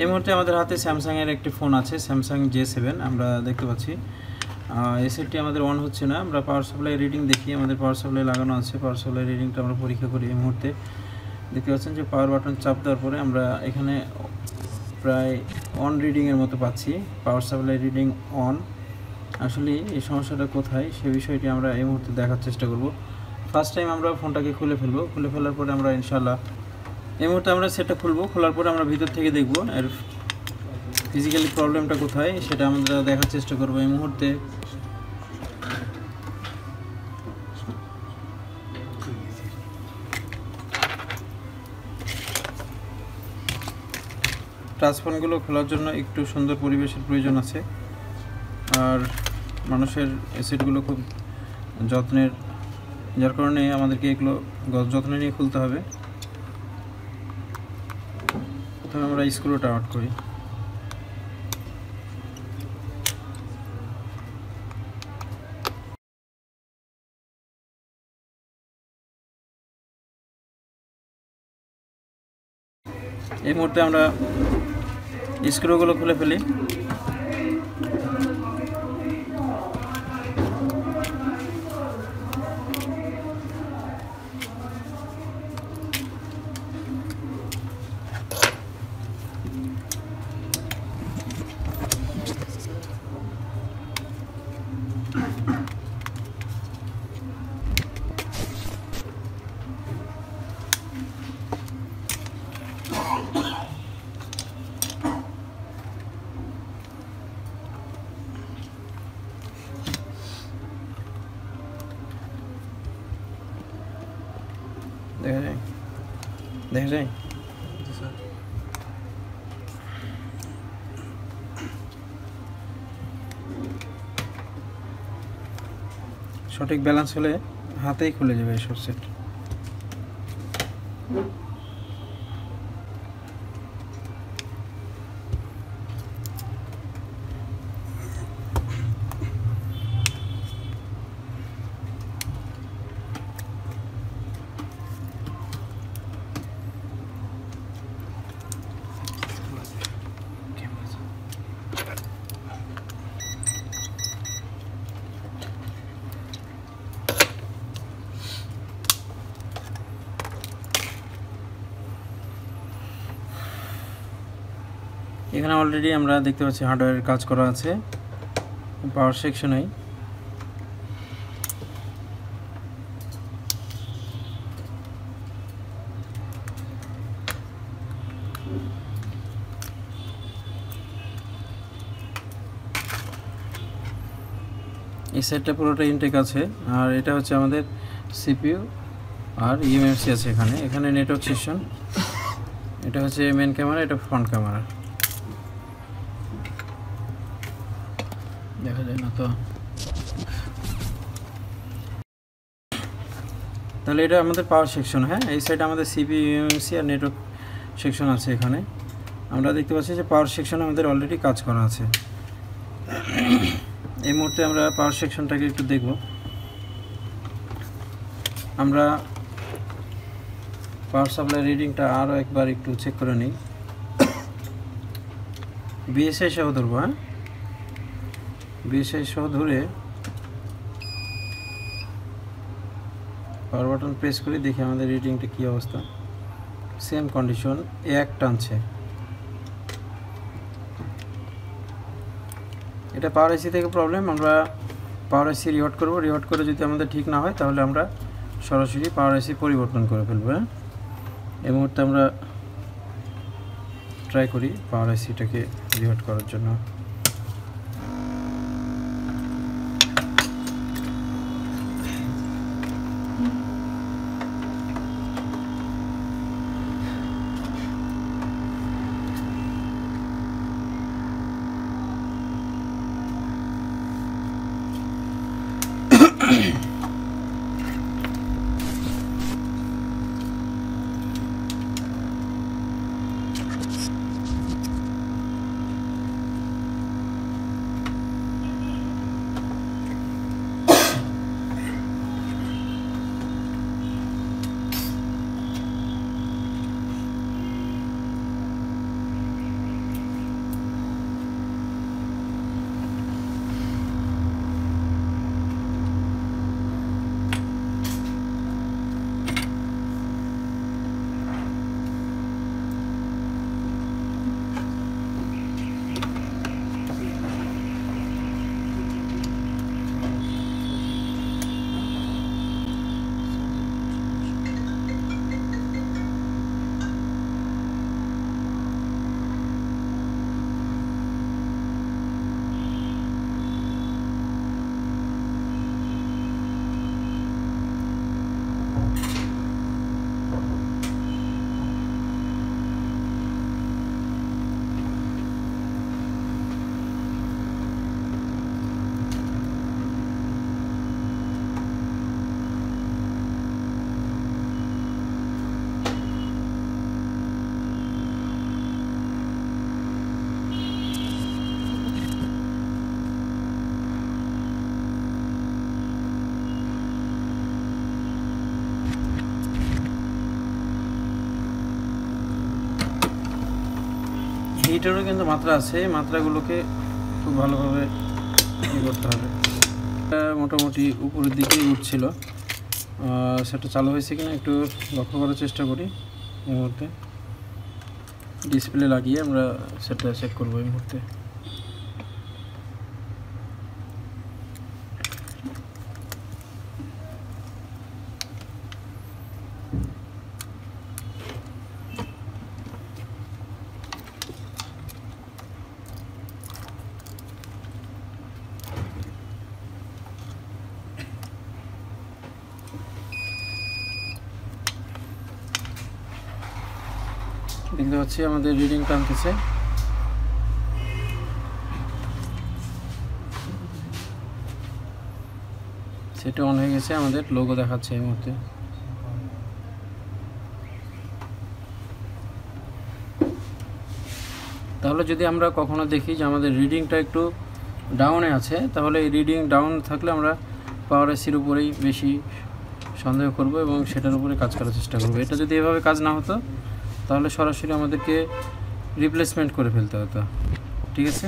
এই মুহূর্তে আমাদের হাতে স্যামসাং এর একটি ফোন আছে, স্যামসাং J7 আমরা দেখতে পাচ্ছি। এই সেটটি আমাদের অন হচ্ছে না। আমরা পাওয়ার সাপ্লাই রিডিং দেখি, আমাদের পাওয়ার সাপ্লাই লাগানো আছে। পাওয়ার সাপ্লাই রিডিংটা আমরা পরীক্ষা করি। এই মুহূর্তে দেখতে পাচ্ছেন যে পাওয়ার বাটন চাপ দেওয়ার পরে আমরা এখানে প্রায় অন রিডিংয়ের মতো পাচ্ছি। Power supply reading on. আসলে এই সমস্যাটা কোথায় সে বিষয়টি আমরা এই মুহূর্তে দেখার চেষ্টা করব। ফার্স্ট টাইম আমরা ফোনটাকে খুলে ফেলবো। খুলে ফেলার পরে আমরা ইনশাআল্লাহ এই মুহূর্তে আমরা সেটটা খুলবো। খোলার পরে আমরা ভিতর থেকে দেখব এর ফিজিক্যালি প্রবলেমটা কোথায় সেটা আমরা দেখার চেষ্টা করব। এই মুহূর্তে টাচফোনগুলো খোলার জন্য একটু সুন্দর পরিবেশের প্রয়োজন আছে, আর মানুষের সেটগুলো খুব যত্নের, যার কারণে আমাদেরকে এগুলো যত্ন নিয়ে খুলতে হবে। প্রথমে আমরা স্ক্রুটা আউট করি। এই মুহূর্তে আমরা স্ক্রুগুলো খুলে ফেলি। দেখা যায় সঠিক ব্যালেন্স হলে হাতেই খুলে যাবে এই সব সেট। এখানে অলরেডি আমরা দেখতে পাচ্ছি হার্ডওয়্যারের কাজ করা আছে পাওয়ার সেকশনেই। এই সেটটা পুরোটা ইনটেক আছে, আর এটা হচ্ছে আমাদের সিপিইউ আর ইউএমসি আছে এখানে। এখানে নেটওয়ার্ক সেকশন, এটা হচ্ছে মেন ক্যামেরা, এটা ফ্রন্ট ক্যামেরা। দেখা যায় না তো, তাহলে এটা আমাদের পাওয়ার সেকশন। হ্যাঁ, এই সাইডে আমাদের সিপিইউ ইউএমসি আর নেটওয়ার্ক সেকশন আছে। এখানে আমরা দেখতে পাচ্ছি যে পাওয়ার সেকশনে আমাদের অলরেডি কাজ করা আছে। এই মুহূর্তে আমরা পাওয়ার সেকশনটাকে একটু দেখব। আমরা পাওয়ার সাপ্লাই রিডিংটা আরও একবার একটু চেক করে নিই। বিএসআই সহ ধরবো। হ্যাঁ, বিএসআই সহ ধরে পাওয়ার বাটন প্রেস করে দেখি আমাদের রিডিংটা কী অবস্থা। সেম কন্ডিশন, এক টানছে। এটা পাওয়ার আইসি থেকে প্রবলেম। আমরা পাওয়ার আইসি রিওয়ার্ড করবো। রিওয়ার্ড করে যদি আমাদের ঠিক না হয় তাহলে আমরা সরাসরি পাওয়ার আইসি পরিবর্তন করে ফেলবো। হ্যাঁ, এই মুহূর্তে আমরা ট্রাই করি পাওয়ার আইসিটাকে রিওয়ার্ড করার জন্য। এইটারও কিন্তু মাত্রা আছে, মাত্রাগুলোকে খুব ভালোভাবে ইয়ে করতে হবে। এটা মোটামুটি উপরের দিকেই উঠছিল, সেটা চালু হয়েছে কিনা একটু লক্ষ্য করার চেষ্টা করি। এই মুহূর্তে ডিসপ্লে লাগিয়ে আমরা সেটা চেক করবো এই মুহূর্তে। দেখতে পাচ্ছি আমাদের রিডিং টানতেছে। সেটা অন হয়ে গেছে, আমাদের লোগো দেখাচ্ছে এই মুহূর্তে। তাহলে যদি আমরা কখনো দেখি যে আমাদের রিডিংটা একটু ডাউনে আছে, তাহলে এই রিডিং ডাউন থাকলে আমরা পাওয়ার এসির উপরেই বেশি সন্দেহ করব এবং সেটার উপরে কাজ করার চেষ্টা করব। এটা যদি এভাবে কাজ না হতো তাহলে সরাসরি আমাদেরকে রিপ্লেসমেন্ট করে ফেলতে হতো। ঠিক আছে।